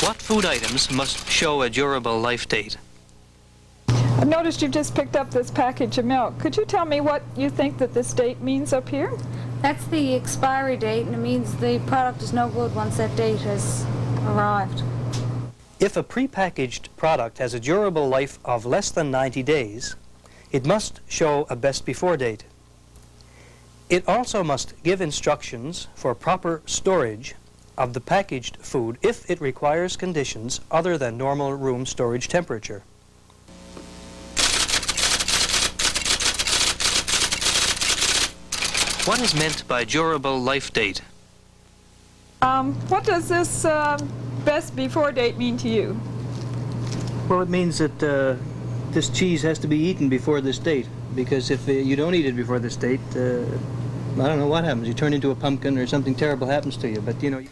What food items must show a durable life date? I've noticed you've just picked up this package of milk. Could you tell me what you think that this date means up here? That's the expiry date, and it means the product is no good once that date has arrived. If a prepackaged product has a durable life of less than 90 days, it must show a best before date. It also must give instructions for proper storage of the packaged food if it requires conditions other than normal room storage temperature. What is meant by durable life date? What does this best before date mean to you? Well, it means that this cheese has to be eaten before this date, because if you don't eat it before this date, I don't know what happens. You turn into a pumpkin or something terrible happens to you, but you know.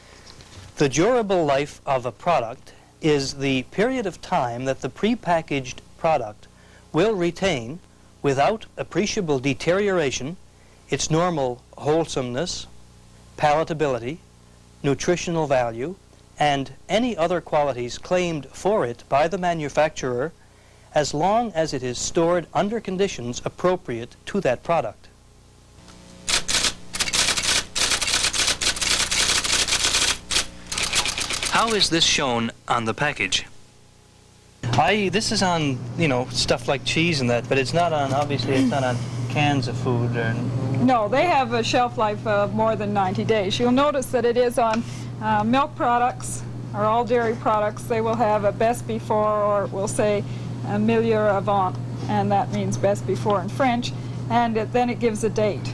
The durable life of a product is the period of time that the prepackaged product will retain without appreciable deterioration its normal wholesomeness, palatability, nutritional value, and any other qualities claimed for it by the manufacturer, as long as it is stored under conditions appropriate to that product. How is this shown on the package? This is on, you know, stuff like cheese and that, but it's not on, obviously it's not on cans of food. Or No, they have a shelf life of more than 90 days. You'll notice that it is on milk products or all dairy products. They will have a best before, or we'll say a meilleur avant, and that means best before in French, and then it gives a date.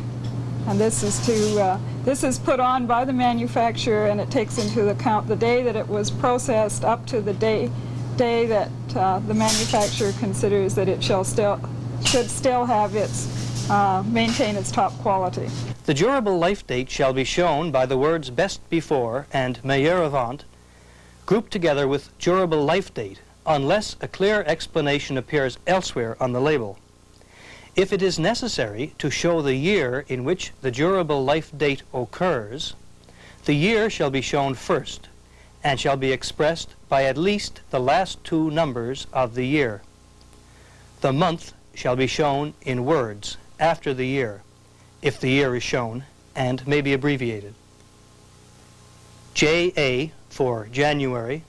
And this is put on by the manufacturer, and it takes into account the day that it was processed up to the day that the manufacturer considers that it should still have maintain its top quality. The durable life date shall be shown by the words best before and meilleur avant grouped together with durable life date, unless a clear explanation appears elsewhere on the label. If it is necessary to show the year in which the durable life date occurs, the year shall be shown first and shall be expressed by at least the last two numbers of the year. The month shall be shown in words after the year, if the year is shown, and may be abbreviated. JA for January,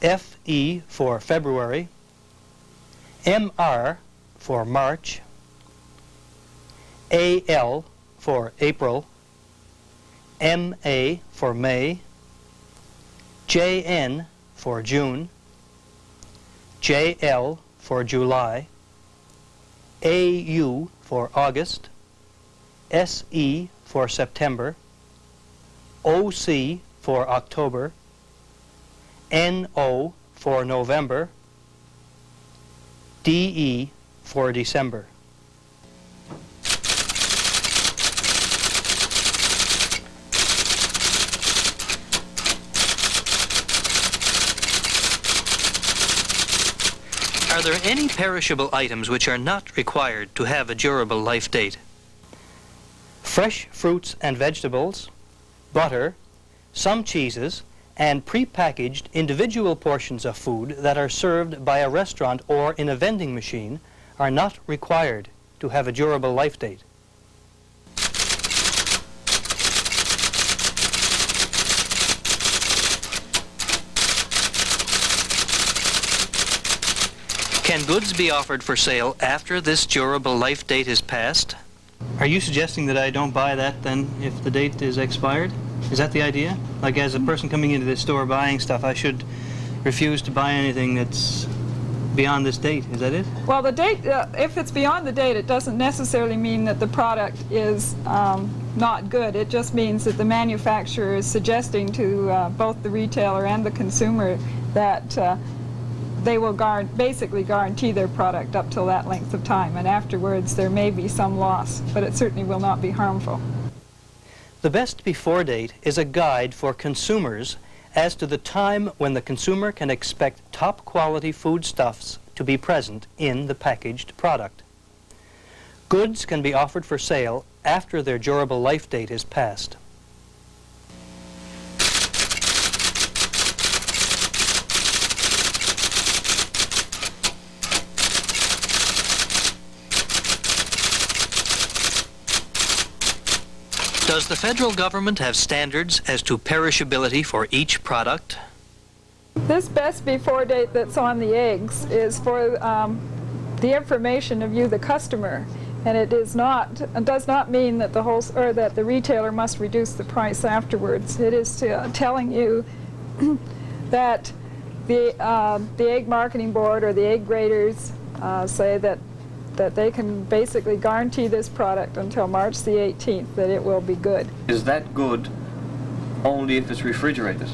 FE for February, MR for March, AL for April, MA for May, JN for June, JL for July, AU for August, SE for September, OC for October, NO for November, DE for December. Are there any perishable items which are not required to have a durable life date? Fresh fruits and vegetables, butter, some cheeses, and prepackaged individual portions of food that are served by a restaurant or in a vending machine are not required to have a durable life date. Can goods be offered for sale after this durable life date is passed? Are you suggesting that I don't buy that then if the date is expired? Is that the idea? Like as a person coming into this store buying stuff, I should refuse to buy anything that's beyond this date. Is that it? Well, the date, if it's beyond the date, it doesn't necessarily mean that the product is not good. It just means that the manufacturer is suggesting to both the retailer and the consumer that they will basically guarantee their product up till that length of time, and afterwards there may be some loss, but it certainly will not be harmful. The best before date is a guide for consumers as to the time when the consumer can expect top quality foodstuffs to be present in the packaged product. Goods can be offered for sale after their durable life date is passed. Does the federal government have standards as to perishability for each product? This best before date that's on the eggs is for the information of you, the customer, and it does not mean that the retailer must reduce the price afterwards. It is telling you that the Egg Marketing Board or the egg graders say that they can basically guarantee this product until March the 18th that it will be good. Is that good only if it's refrigerated?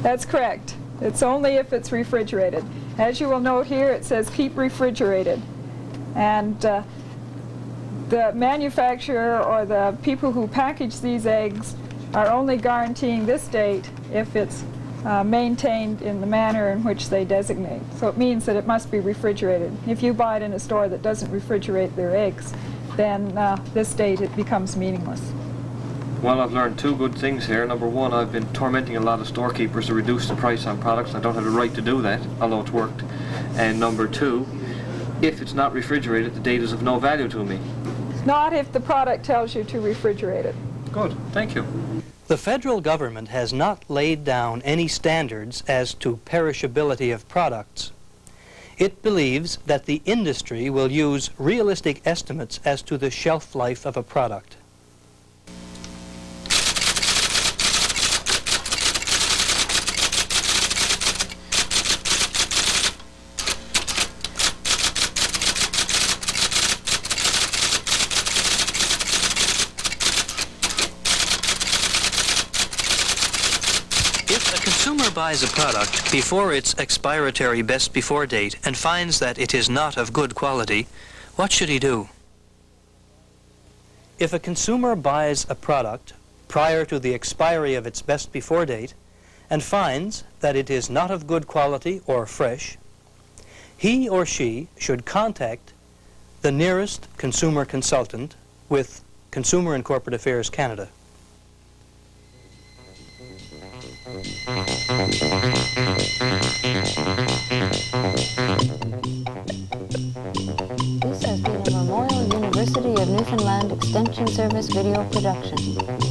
That's correct. It's only if it's refrigerated. As you will note here, it says keep refrigerated. And the manufacturer or the people who package these eggs are only guaranteeing this date if it's maintained in the manner in which they designate. So it means that it must be refrigerated. If you buy it in a store that doesn't refrigerate their eggs, then this date it becomes meaningless. Well, I've learned two good things here. Number one, I've been tormenting a lot of storekeepers to reduce the price on products. I don't have the right to do that, although it's worked. And number two, if it's not refrigerated, the date is of no value to me. Not if the product tells you to refrigerate it. Good, thank you. The federal government has not laid down any standards as to perishability of products. It believes that the industry will use realistic estimates as to the shelf life of a product. If a consumer buys a product before its expiry best before date and finds that it is not of good quality, what should he do? If a consumer buys a product prior to the expiry of its best before date and finds that it is not of good quality or fresh, he or she should contact the nearest consumer consultant with Consumer and Corporate Affairs Canada. This has been a Memorial University of Newfoundland Extension Service video production.